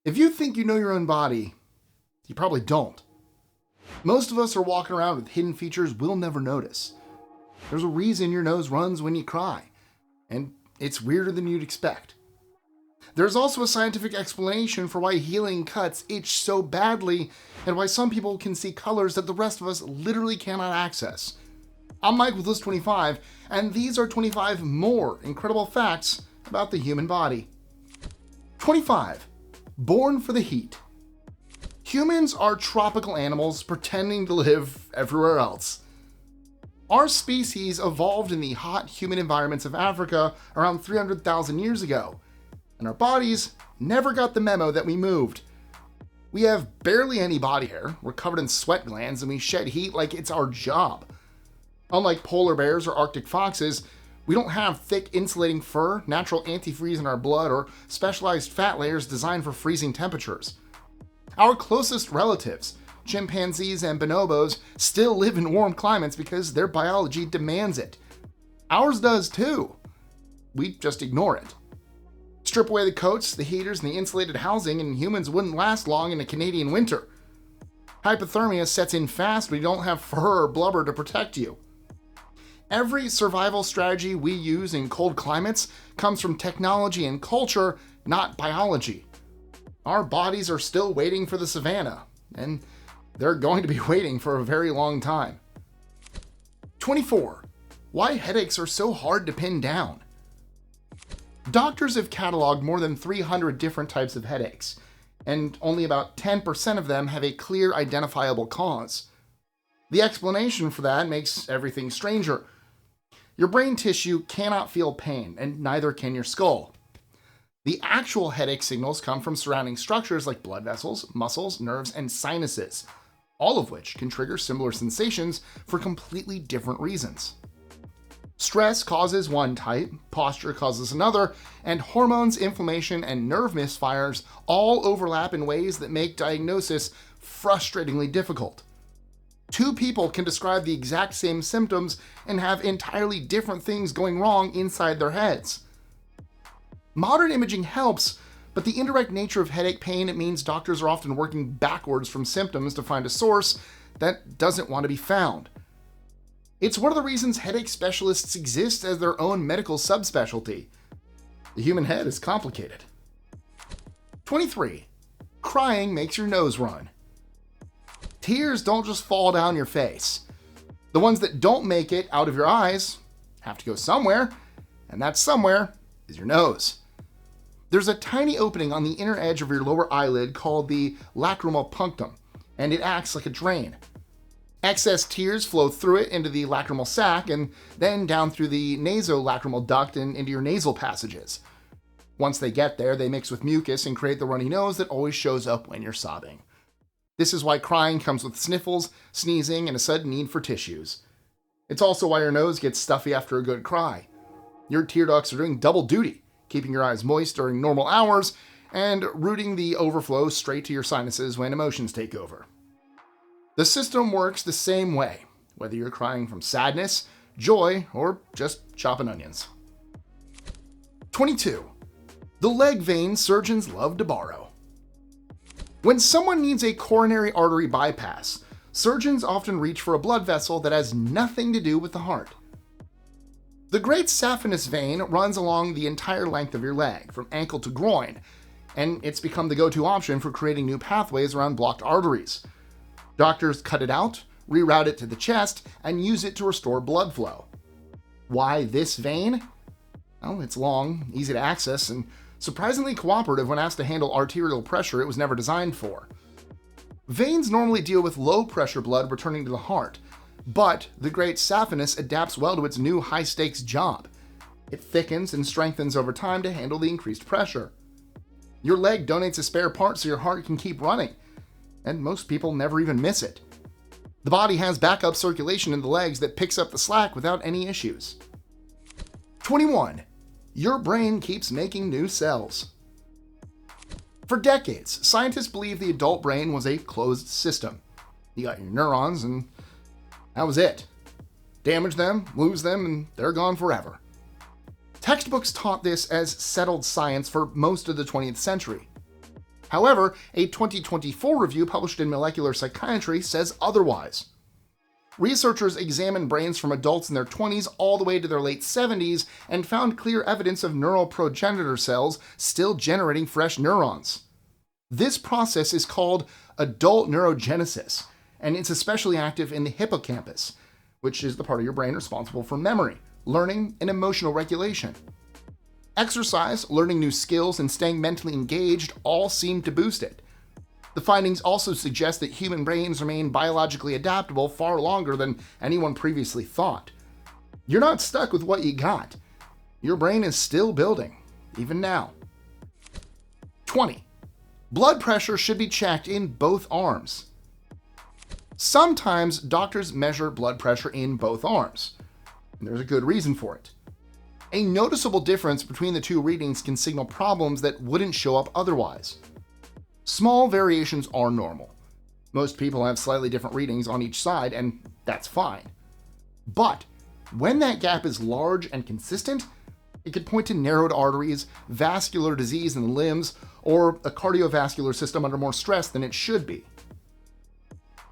If you think you know your own body, you probably don't. Most of us are walking around with hidden features we'll never notice. There's a reason your nose runs when you cry, and it's weirder than you'd expect. There's also a scientific explanation for why healing cuts itch so badly and why some people can see colors that the rest of us literally cannot access. I'm Mike with List 25, and these are 25 more incredible facts about the human body. 25. Born for the heat. Humans are tropical animals pretending to live everywhere else. Our species evolved in the hot, humid environments of Africa around 300,000 years ago, and our bodies never got the memo that we moved. We have barely any body hair, we're covered in sweat glands, and we shed heat like it's our job. Unlike polar bears or Arctic foxes, we don't have thick insulating fur, natural antifreeze in our blood, or specialized fat layers designed for freezing temperatures. Our closest relatives, chimpanzees and bonobos, still live in warm climates because their biology demands it. Ours does too. We just ignore it. Strip away the coats, the heaters, and the insulated housing, and humans wouldn't last long in a Canadian winter. Hypothermia sets in fast when you don't have fur or blubber to protect you. Every survival strategy we use in cold climates comes from technology and culture, not biology. Our bodies are still waiting for the savannah, and they're going to be waiting for a very long time. 24. Why headaches are so hard to pin down. Doctors have cataloged more than 300 different types of headaches, and only about 10% of them have a clear identifiable cause. The explanation for that makes everything stranger. Your brain tissue cannot feel pain, and neither can your skull. The actual headache signals come from surrounding structures like blood vessels, muscles, nerves, and sinuses, all of which can trigger similar sensations for completely different reasons. Stress causes one type, posture causes another, and hormones, inflammation, and nerve misfires all overlap in ways that make diagnosis frustratingly difficult. Two people can describe the exact same symptoms and have entirely different things going wrong inside their heads. Modern imaging helps, but the indirect nature of headache pain means doctors are often working backwards from symptoms to find a source that doesn't want to be found. It's one of the reasons headache specialists exist as their own medical subspecialty. The human head is complicated. 23. Crying makes your nose run. Tears don't just fall down your face. The ones that don't make it out of your eyes have to go somewhere, and that somewhere is your nose. There's a tiny opening on the inner edge of your lower eyelid called the lacrimal punctum, and it acts like a drain. Excess tears flow through it into the lacrimal sac and then down through the nasolacrimal duct and into your nasal passages. Once they get there, they mix with mucus and create the runny nose that always shows up when you're sobbing. This is why crying comes with sniffles, sneezing, and a sudden need for tissues. It's also why your nose gets stuffy after a good cry. Your tear ducts are doing double duty, keeping your eyes moist during normal hours and routing the overflow straight to your sinuses when emotions take over. The system works the same way, whether you're crying from sadness, joy, or just chopping onions. 22. The leg vein surgeons love to borrow. When someone needs a coronary artery bypass, surgeons often reach for a blood vessel that has nothing to do with the heart. The great saphenous vein runs along the entire length of your leg, from ankle to groin, and it's become the go-to option for creating new pathways around blocked arteries. Doctors cut it out, reroute it to the chest, and use it to restore blood flow. Why this vein? Well, it's long, easy to access, and surprisingly cooperative when asked to handle arterial pressure it was never designed for. Veins normally deal with low-pressure blood returning to the heart, but the great saphenous adapts well to its new high-stakes job. It thickens and strengthens over time to handle the increased pressure. Your leg donates a spare part so your heart can keep running, and most people never even miss it. The body has backup circulation in the legs that picks up the slack without any issues. 21. Your brain keeps making new cells. For decades, scientists believed the adult brain was a closed system. You got your neurons, and that was it. Damage them, lose them, and they're gone forever. Textbooks taught this as settled science for most of the 20th century. However, a 2024 review published in Molecular Psychiatry says otherwise. Researchers examined brains from adults in their 20s all the way to their late 70s and found clear evidence of neural progenitor cells still generating fresh neurons. This process is called adult neurogenesis, and it's especially active in the hippocampus, which is the part of your brain responsible for memory, learning, and emotional regulation. Exercise, learning new skills, and staying mentally engaged all seem to boost it. The findings also suggest that human brains remain biologically adaptable far longer than anyone previously thought. You're not stuck with what you got. Your brain is still building, even now. 20. Blood pressure should be checked in both arms. Sometimes doctors measure blood pressure in both arms, and there's a good reason for it. A noticeable difference between the two readings can signal problems that wouldn't show up otherwise. Small variations are normal. Most people have slightly different readings on each side, and that's fine. But when that gap is large and consistent, it could point to narrowed arteries, vascular disease in the limbs, or a cardiovascular system under more stress than it should be.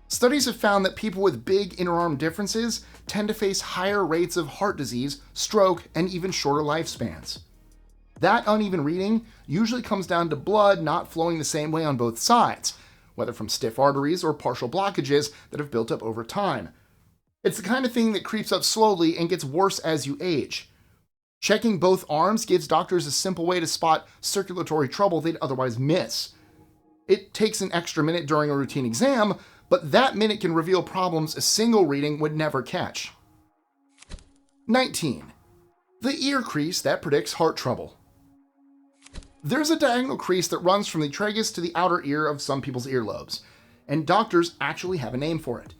Studies have found that people with big interarm differences tend to face higher rates of heart disease, stroke, and even shorter lifespans. That uneven reading usually comes down to blood not flowing the same way on both sides, whether from stiff arteries or partial blockages that have built up over time. It's the kind of thing that creeps up slowly and gets worse as you age. Checking both arms gives doctors a simple way to spot circulatory trouble they'd otherwise miss. It takes an extra minute during a routine exam, but that minute can reveal problems a single reading would never catch. 19. The ear crease that predicts heart trouble. There's a diagonal crease that runs from the tragus to the outer ear of some people's earlobes, and doctors actually have a name for it.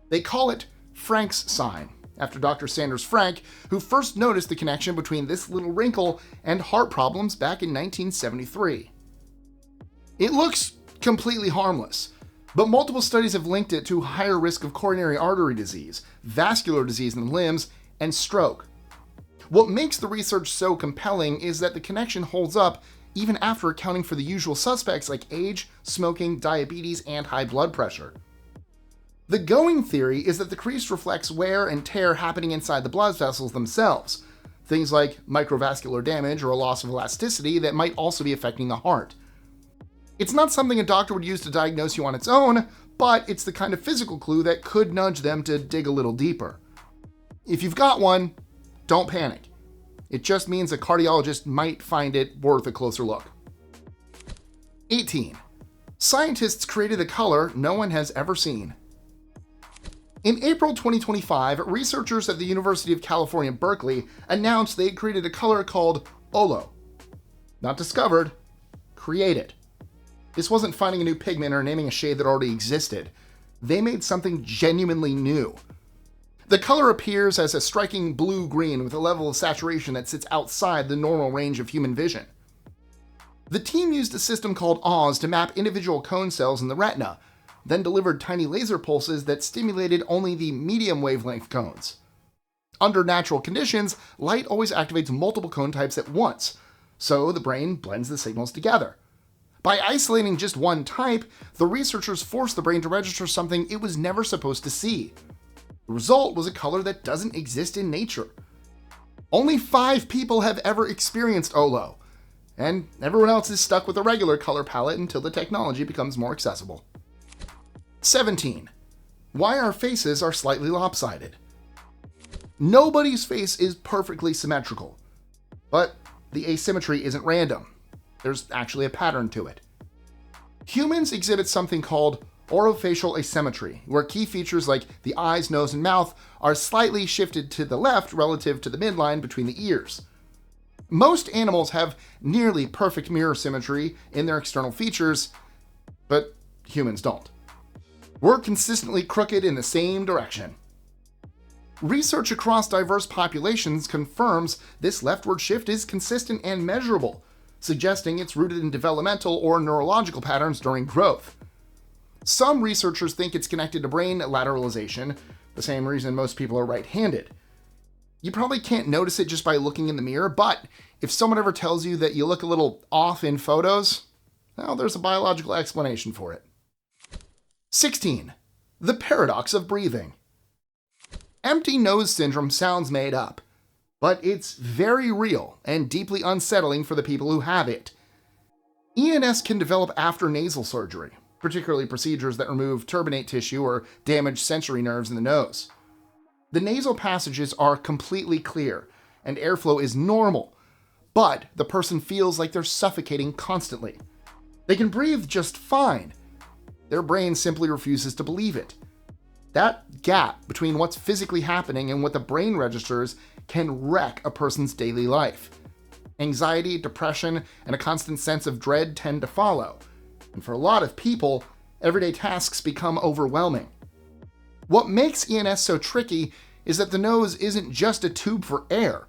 They call it Frank's sign, after Dr. Sanders Frank, who first noticed the connection between this little wrinkle and heart problems back in 1973. It looks completely harmless, but multiple studies have linked it to higher risk of coronary artery disease, vascular disease in the limbs, and stroke. What makes the research so compelling is that the connection holds up even after accounting for the usual suspects like age, smoking, diabetes, and high blood pressure. The going theory is that the crease reflects wear and tear happening inside the blood vessels themselves, things like microvascular damage or a loss of elasticity that might also be affecting the heart. It's not something a doctor would use to diagnose you on its own, but it's the kind of physical clue that could nudge them to dig a little deeper. If you've got one, don't panic. It just means a cardiologist might find it worth a closer look. 18. Scientists created a color no one has ever seen. In April 2025, researchers at the University of California, Berkeley announced they had created a color called Olo. Not discovered, created. This wasn't finding a new pigment or naming a shade that already existed. They made something genuinely new. The color appears as a striking blue-green with a level of saturation that sits outside the normal range of human vision. The team used a system called Oz to map individual cone cells in the retina, then delivered tiny laser pulses that stimulated only the medium wavelength cones. Under natural conditions, light always activates multiple cone types at once, so the brain blends the signals together. By isolating just one type, the researchers forced the brain to register something it was never supposed to see. The result was a color that doesn't exist in nature. Only 5 people have ever experienced Olo, and everyone else is stuck with a regular color palette until the technology becomes more accessible. 17. Why our faces are slightly lopsided. Nobody's face is perfectly symmetrical, but the asymmetry isn't random. There's actually a pattern to it. Humans exhibit something called orofacial asymmetry, where key features like the eyes, nose, and mouth are slightly shifted to the left relative to the midline between the ears. Most animals have nearly perfect mirror symmetry in their external features, but humans don't. We're consistently crooked in the same direction. Research across diverse populations confirms this leftward shift is consistent and measurable, suggesting it's rooted in developmental or neurological patterns during growth. Some researchers think it's connected to brain lateralization, the same reason most people are right-handed. You probably can't notice it just by looking in the mirror, but if someone ever tells you that you look a little off in photos, Well, there's a biological explanation for it. 16. The paradox of breathing. Empty nose syndrome sounds made up, but it's very real and deeply unsettling for the people who have it. ENS can develop after nasal surgery, particularly procedures that remove turbinate tissue or damage sensory nerves in the nose. The nasal passages are completely clear, and airflow is normal, but the person feels like they're suffocating constantly. They can breathe just fine. Their brain simply refuses to believe it. That gap between what's physically happening and what the brain registers can wreck a person's daily life. Anxiety, depression, and a constant sense of dread tend to follow. And for a lot of people, everyday tasks become overwhelming. What makes ENS so tricky is that the nose isn't just a tube for air.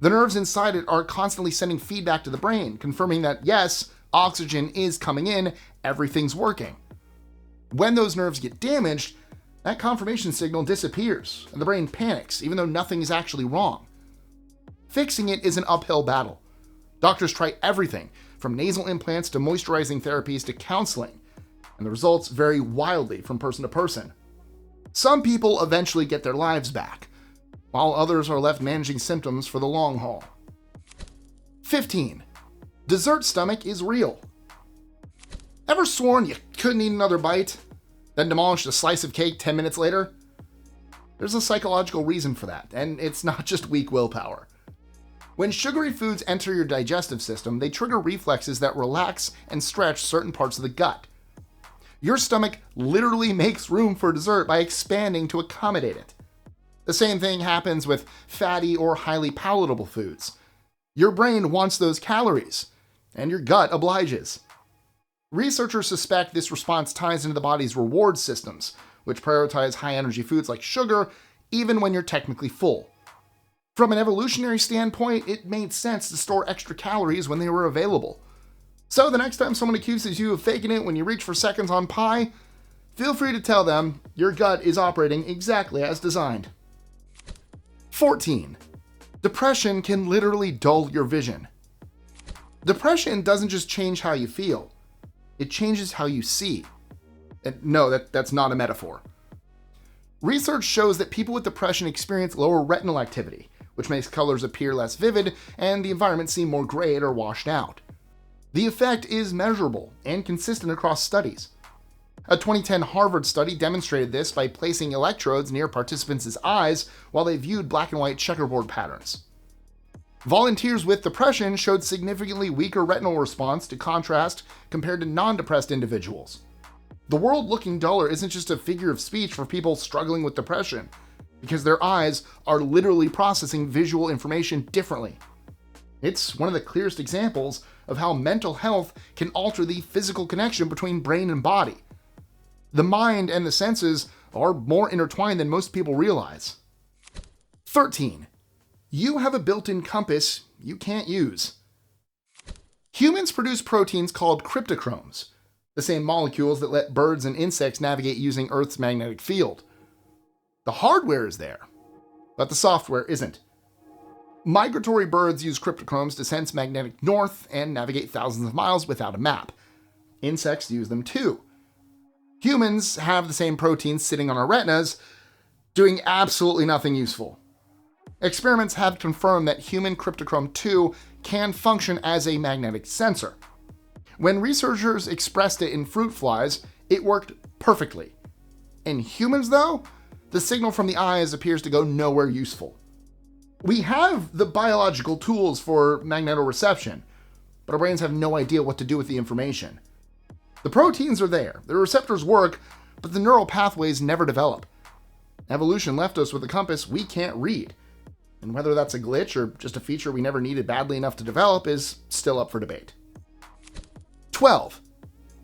The nerves inside it are constantly sending feedback to the brain, confirming that yes, oxygen is coming in, everything's working. When those nerves get damaged, that confirmation signal disappears, and the brain panics, even though nothing is actually wrong. Fixing it is an uphill battle. Doctors try everything, from nasal implants to moisturizing therapies to counseling, and the results vary wildly from person to person. Some people eventually get their lives back, while others are left managing symptoms for the long haul. 15. Dessert stomach is real. Ever sworn you couldn't eat another bite, then demolished a slice of cake 10 minutes later? There's a psychological reason for that, and it's not just weak willpower. When sugary foods enter your digestive system, they trigger reflexes that relax and stretch certain parts of the gut. Your stomach literally makes room for dessert by expanding to accommodate it. The same thing happens with fatty or highly palatable foods. Your brain wants those calories, and your gut obliges. Researchers suspect this response ties into the body's reward systems, which prioritize high-energy foods like sugar, even when you're technically full. From an evolutionary standpoint, it made sense to store extra calories when they were available. So the next time someone accuses you of faking it when you reach for seconds on pie, feel free to tell them your gut is operating exactly as designed. 14. Depression can literally dull your vision. Depression doesn't just change how you feel, it changes how you see. And no, that's not a metaphor. Research shows that people with depression experience lower retinal activity, which makes colors appear less vivid and the environment seem more grayed or washed out. The effect is measurable and consistent across studies. A 2010 Harvard study demonstrated this by placing electrodes near participants' eyes while they viewed black and white checkerboard patterns. Volunteers with depression showed significantly weaker retinal response to contrast compared to non-depressed individuals. The world looking duller isn't just a figure of speech for people struggling with depression, because their eyes are literally processing visual information differently. It's one of the clearest examples of how mental health can alter the physical connection between brain and body. The mind and the senses are more intertwined than most people realize. 13. You have a built-in compass you can't use. Humans produce proteins called cryptochromes, the same molecules that let birds and insects navigate using Earth's magnetic field. The hardware is there, but the software isn't. Migratory birds use cryptochromes to sense magnetic north and navigate thousands of miles without a map. Insects use them too. Humans have the same proteins sitting on our retinas, doing absolutely nothing useful. Experiments have confirmed that human cryptochrome 2 can function as a magnetic sensor. When researchers expressed it in fruit flies, it worked perfectly. In humans, though, the signal from the eyes appears to go nowhere useful. We have the biological tools for magnetoreception, but our brains have no idea what to do with the information. The proteins are there, the receptors work, but the neural pathways never develop. Evolution left us with a compass we can't read, and whether that's a glitch or just a feature we never needed badly enough to develop is still up for debate. 12.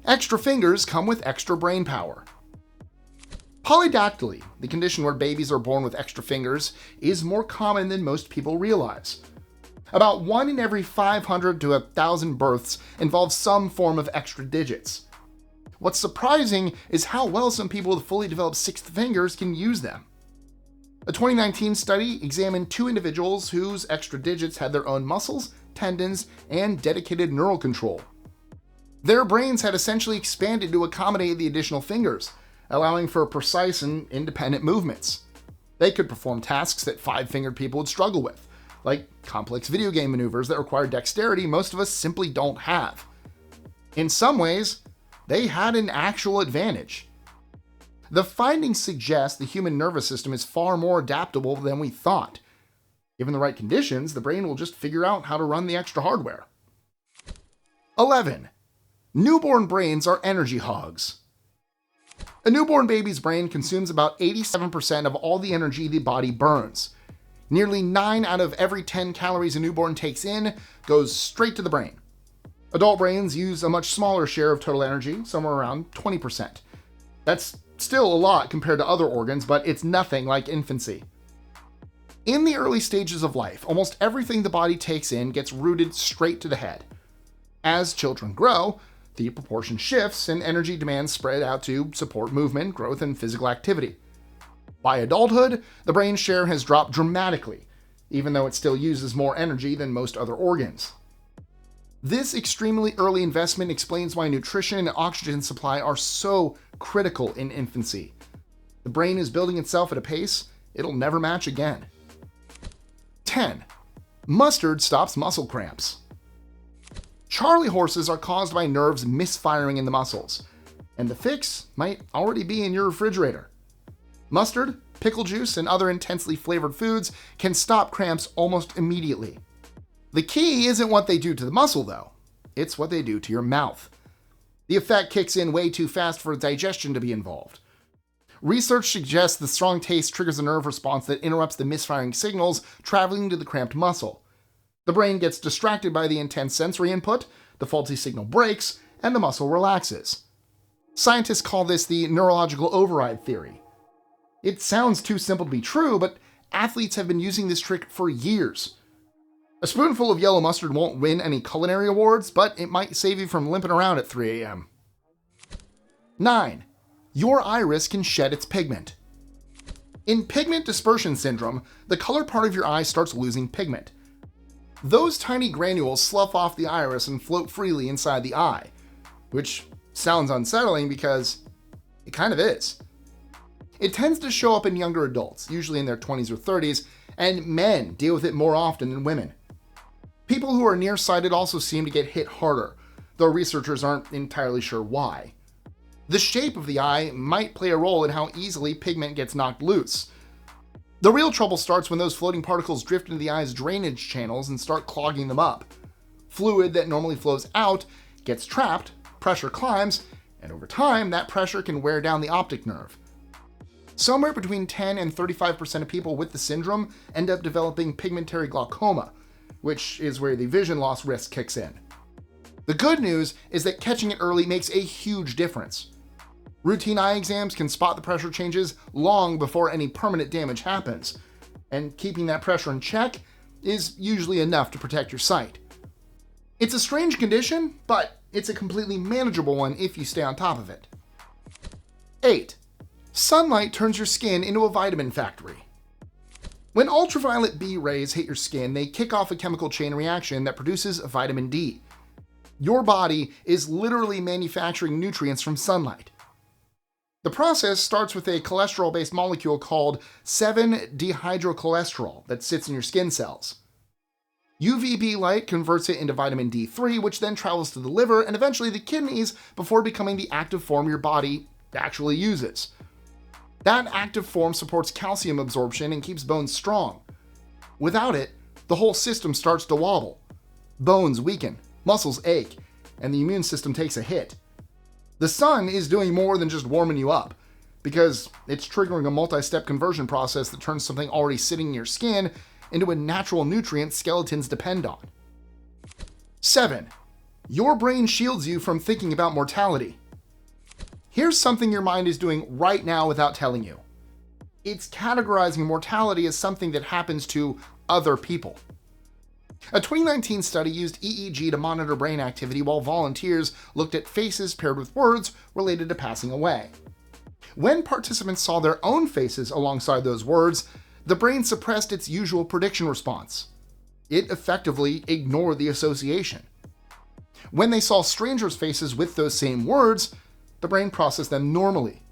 Extra fingers come with extra brain power. Polydactyly, the condition where babies are born with extra fingers, is more common than most people realize. About 1 in every 500 to 1,000 births involves some form of extra digits. What's surprising is how well some people with fully developed sixth fingers can use them. A 2019 study examined 2 individuals whose extra digits had their own muscles, tendons, and dedicated neural control. Their brains had essentially expanded to accommodate the additional fingers, allowing for precise and independent movements. They could perform tasks that five-fingered people would struggle with, like complex video game maneuvers that require dexterity most of us simply don't have. In some ways, they had an actual advantage. The findings suggest the human nervous system is far more adaptable than we thought. Given the right conditions, the brain will just figure out how to run the extra hardware. 11. Newborn brains are energy hogs. A newborn baby's brain consumes about 87% of all the energy the body burns. Nearly 9 out of every 10 calories a newborn takes in goes straight to the brain. Adult brains use a much smaller share of total energy, somewhere around 20%. That's still a lot compared to other organs, but it's nothing like infancy. In the early stages of life, almost everything the body takes in gets routed straight to the head. As children grow, the proportion shifts and energy demands spread out to support movement, growth, and physical activity. By adulthood, the brain's share has dropped dramatically, even though it still uses more energy than most other organs. This extremely early investment explains why nutrition and oxygen supply are so critical in infancy. The brain is building itself at a pace it'll never match again. 10. Mustard stops muscle cramps. Charley horses are caused by nerves misfiring in the muscles, and the fix might already be in your refrigerator. Mustard, pickle juice, and other intensely flavored foods can stop cramps almost immediately. The key isn't what they do to the muscle, though. It's what they do to your mouth. The effect kicks in way too fast for digestion to be involved. Research suggests the strong taste triggers a nerve response that interrupts the misfiring signals traveling to the cramped muscle. The brain gets distracted by the intense sensory input, the faulty signal breaks, and the muscle relaxes. Scientists call this the neurological override theory. It sounds too simple to be true, but athletes have been using this trick for years. A spoonful of yellow mustard won't win any culinary awards, but it might save you from limping around at 3 a.m. 9. Your iris can shed its pigment. In pigment dispersion syndrome, the color part of your eye starts losing pigment. Those tiny granules slough off the iris and float freely inside the eye, which sounds unsettling because it kind of is. It tends to show up in younger adults, usually in their 20s or 30s, and men deal with it more often than women. People who are nearsighted also seem to get hit harder, though researchers aren't entirely sure why. The shape of the eye might play a role in how easily pigment gets knocked loose. The real trouble starts when those floating particles drift into the eye's drainage channels and start clogging them up. Fluid that normally flows out gets trapped, pressure climbs, and over time that pressure can wear down the optic nerve. Somewhere between 10 and 35% of people with the syndrome end up developing pigmentary glaucoma, which is where the vision loss risk kicks in. The good news is that catching it early makes a huge difference. Routine eye exams can spot the pressure changes long before any permanent damage happens, and keeping that pressure in check is usually enough to protect your sight. It's a strange condition, but it's a completely manageable one if you stay on top of it. 8. Sunlight turns your skin into a vitamin factory. When ultraviolet B rays hit your skin, they kick off a chemical chain reaction that produces vitamin D. Your body is literally manufacturing nutrients from sunlight. The process starts with a cholesterol-based molecule called 7-dehydrocholesterol that sits in your skin cells. UVB light converts it into vitamin D3, which then travels to the liver and eventually the kidneys before becoming the active form your body actually uses. That active form supports calcium absorption and keeps bones strong. Without it, the whole system starts to wobble. Bones weaken, muscles ache, and the immune system takes a hit. The sun is doing more than just warming you up, because it's triggering a multi-step conversion process that turns something already sitting in your skin into a natural nutrient skeletons depend on. 7. Your brain shields you from thinking about mortality. Here's something your mind is doing right now without telling you. It's categorizing mortality as something that happens to other people. A 2019 study used EEG to monitor brain activity while volunteers looked at faces paired with words related to passing away. When participants saw their own faces alongside those words, the brain suppressed its usual prediction response. It effectively ignored the association. When they saw strangers' faces with those same words, the brain processed them normally.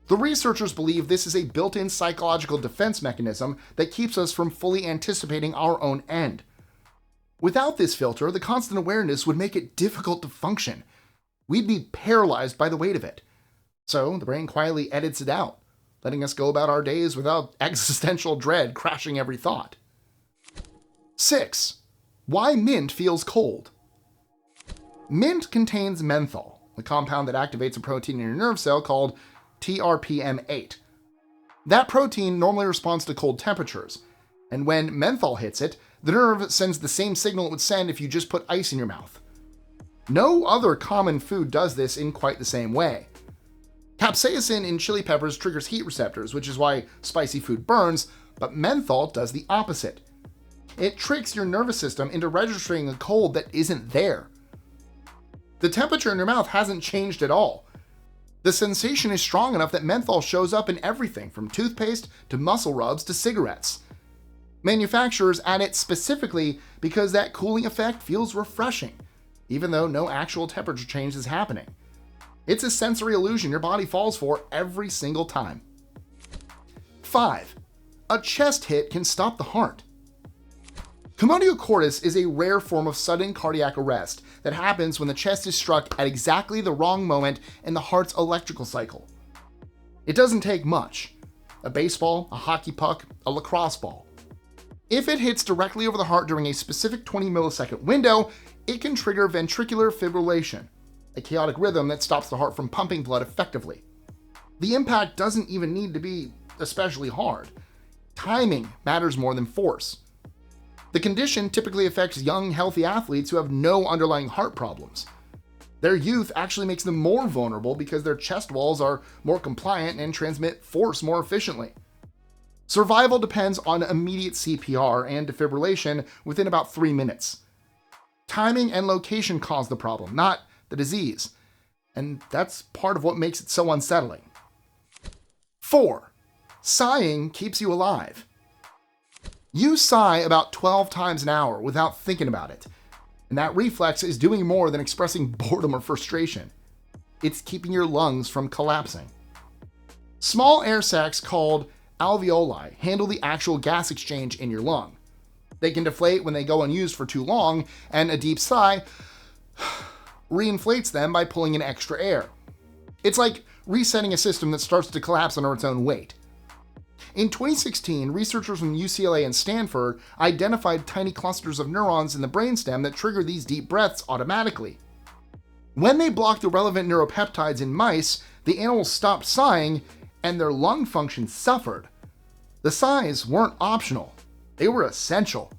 The researchers believe this is a built-in psychological defense mechanism that keeps us from fully anticipating our own end. Without this filter, the constant awareness would make it difficult to function. We'd be paralyzed by the weight of it. So the brain quietly edits it out, letting us go about our days without existential dread crashing every thought. 6. Why mint feels cold. Mint contains menthol, a compound that activates a protein in your nerve cell called TRPM8. That protein normally responds to cold temperatures, and when menthol hits it, the nerve sends the same signal it would send if you just put ice in your mouth. No other common food does this in quite the same way. Capsaicin in chili peppers triggers heat receptors, which is why spicy food burns, but menthol does the opposite. It tricks your nervous system into registering a cold that isn't there. The temperature in your mouth hasn't changed at all. The sensation is strong enough that menthol shows up in everything from toothpaste to muscle rubs to cigarettes. Manufacturers add it specifically because that cooling effect feels refreshing, even though no actual temperature change is happening. It's a sensory illusion your body falls for every single time. 5. A chest hit can stop the heart. Commotio cordis is a rare form of sudden cardiac arrest that happens when the chest is struck at exactly the wrong moment in the heart's electrical cycle. It doesn't take much. A baseball, a hockey puck, a lacrosse ball. If it hits directly over the heart during a specific 20 millisecond window, it can trigger ventricular fibrillation, a chaotic rhythm that stops the heart from pumping blood effectively. The impact doesn't even need to be especially hard. Timing matters more than force. The condition typically affects young, healthy athletes who have no underlying heart problems. Their youth actually makes them more vulnerable because their chest walls are more compliant and transmit force more efficiently. Survival depends on immediate CPR and defibrillation within about 3 minutes. Timing and location cause the problem, not the disease. And that's part of what makes it so unsettling. 4. Sighing keeps you alive. You sigh about 12 times an hour without thinking about it, and that reflex is doing more than expressing boredom or frustration. It's keeping your lungs from collapsing. Small air sacs called alveoli handle the actual gas exchange in your lung. They can deflate when they go unused for too long, and a deep sigh reinflates them by pulling in extra air. It's like resetting a system that starts to collapse under its own weight. In 2016, researchers from UCLA and Stanford identified tiny clusters of neurons in the brainstem that trigger these deep breaths automatically. When they blocked the relevant neuropeptides in mice, the animals stopped sighing and their lung function suffered. The sighs weren't optional, they were essential.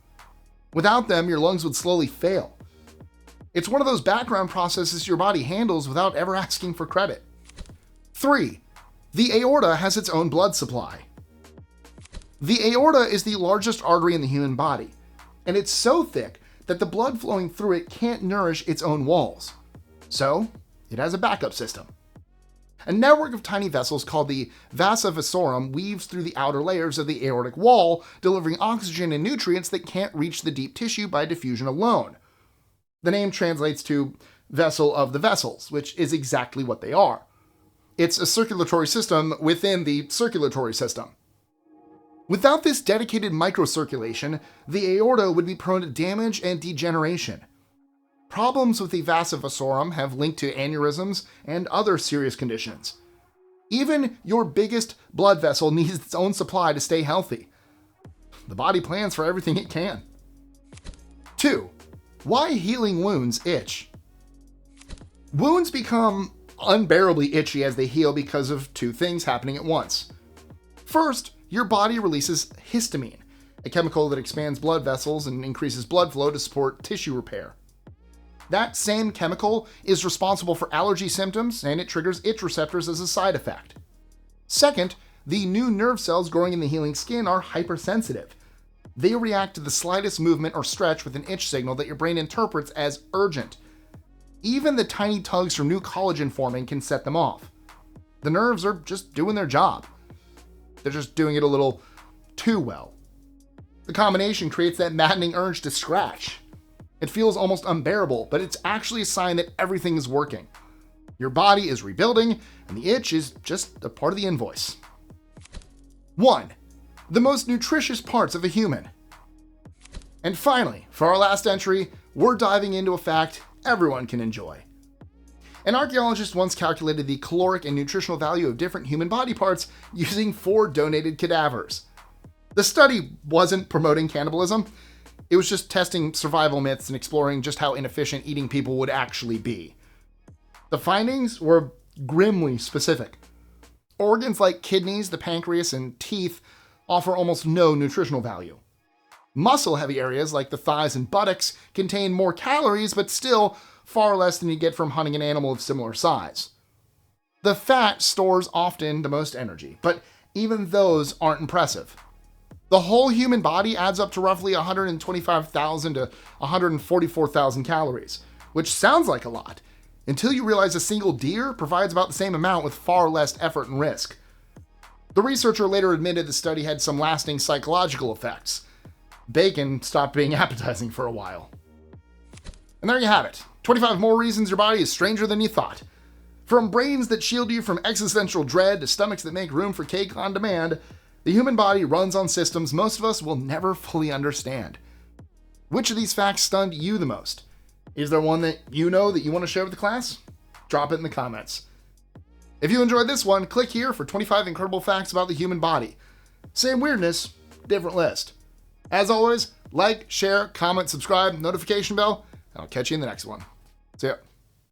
Without them, your lungs would slowly fail. It's one of those background processes your body handles without ever asking for credit. 3. The aorta has its own blood supply. The aorta is the largest artery in the human body, and it's so thick that the blood flowing through it can't nourish its own walls. So, it has a backup system. A network of tiny vessels called the vasa vasorum weaves through the outer layers of the aortic wall, delivering oxygen and nutrients that can't reach the deep tissue by diffusion alone. The name translates to vessel of the vessels, which is exactly what they are. It's a circulatory system within the circulatory system. Without this dedicated microcirculation, the aorta would be prone to damage and degeneration. Problems with the vasa vasorum have linked to aneurysms and other serious conditions. Even your biggest blood vessel needs its own supply to stay healthy. The body plans for everything it can. 2. Why healing wounds itch. Wounds become unbearably itchy as they heal because of 2 things happening at once. First, your body releases histamine, a chemical that expands blood vessels and increases blood flow to support tissue repair. That same chemical is responsible for allergy symptoms, and it triggers itch receptors as a side effect. Second, the new nerve cells growing in the healing skin are hypersensitive. They react to the slightest movement or stretch with an itch signal that your brain interprets as urgent. Even the tiny tugs from new collagen forming can set them off. The nerves are just doing their job. They're just doing it a little too well. The combination creates that maddening urge to scratch. It feels almost unbearable, but it's actually a sign that everything is working. Your body is rebuilding, and the itch is just a part of the invoice. 1. The most nutritious parts of a human. And finally, for our last entry, we're diving into a fact everyone can enjoy. An archaeologist once calculated the caloric and nutritional value of different human body parts using 4 donated cadavers. The study wasn't promoting cannibalism. It was just testing survival myths and exploring just how inefficient eating people would actually be. The findings were grimly specific. Organs like kidneys, the pancreas, and teeth offer almost no nutritional value. Muscle-heavy areas like the thighs and buttocks contain more calories, but still far less than you get from hunting an animal of similar size. The fat stores often the most energy, but even those aren't impressive. The whole human body adds up to roughly 125,000 to 144,000 calories, which sounds like a lot, until you realize a single deer provides about the same amount with far less effort and risk. The researcher later admitted the study had some lasting psychological effects. Bacon stopped being appetizing for a while. And there you have it. 25 more reasons your body is stranger than you thought. From brains that shield you from existential dread to stomachs that make room for cake on demand, the human body runs on systems most of us will never fully understand. Which of these facts stunned you the most? Is there one that you know that you want to share with the class? Drop it in the comments. If you enjoyed this one, click here for 25 incredible facts about the human body. Same weirdness, different list. As always, like, share, comment, subscribe, notification bell, and I'll catch you in the next one. See ya.